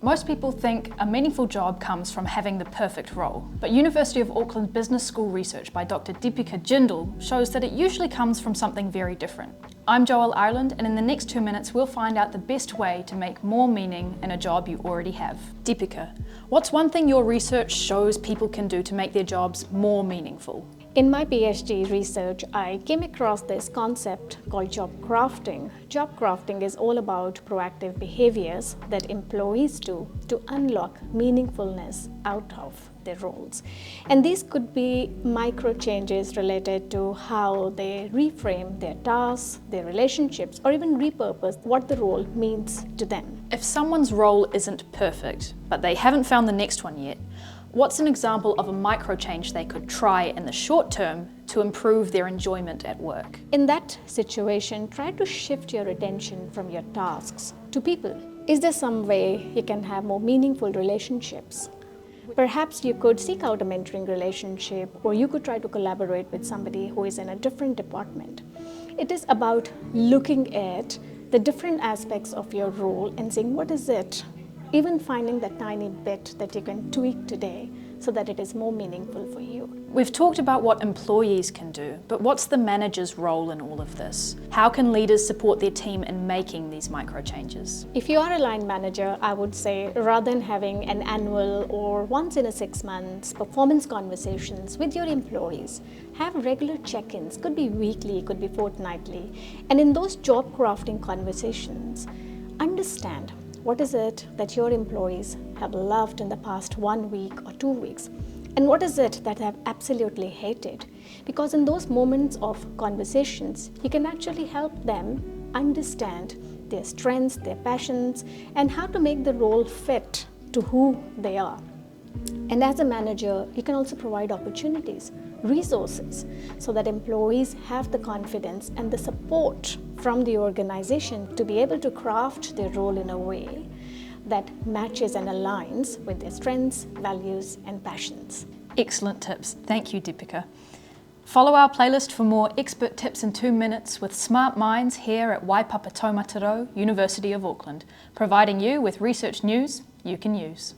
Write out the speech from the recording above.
Most people think a meaningful job comes from having the perfect role, but University of Auckland Business School research by Dr. Deepika Jindal shows that it usually comes from something very different. I'm Joelle Ireland, and in the next 2 minutes we'll find out the best way to make more meaning in a job you already have. Deepika, what's one thing your research shows people can do to make their jobs more meaningful? In my PhD research, I came across this concept called job crafting. Job crafting is all about proactive behaviors that employees do to unlock meaningfulness out of their roles. And these could be micro changes related to how they reframe their tasks, their relationships, or even repurpose what the role means to them. If someone's role isn't perfect, but they haven't found the next one yet, what's an example of a micro change they could try in the short term to improve their enjoyment at work? In that situation, try to shift your attention from your tasks to people. Is there some way you can have more meaningful relationships? Perhaps you could seek out a mentoring relationship, or you could try to collaborate with somebody who is in a different department. It is about looking at the different aspects of your role and saying, what is it? Even finding that tiny bit that you can tweak today so that it is more meaningful for you. We've talked about what employees can do, but what's the manager's role in all of this? How can leaders support their team in making these micro changes? If you are a line manager, I would say rather than having an annual or once in a 6 months performance conversations with your employees, have regular check-ins, could be weekly, could be fortnightly, and in those job crafting conversations, understand what is it that your employees have loved in the past 1 week or 2 weeks? And what is it that they have absolutely hated? Because in those moments of conversations, you can actually help them understand their strengths, their passions, and how to make the role fit to who they are. And as a manager, you can also provide opportunities, resources, so that employees have the confidence and the support from the organization to be able to craft their role in a way that matches and aligns with their strengths, values, and passions. Excellent tips. Thank you, Deepika. Follow our playlist for more expert tips in 2 minutes with smart minds here at Waipapa Taumataro, University of Auckland, providing you with research news you can use.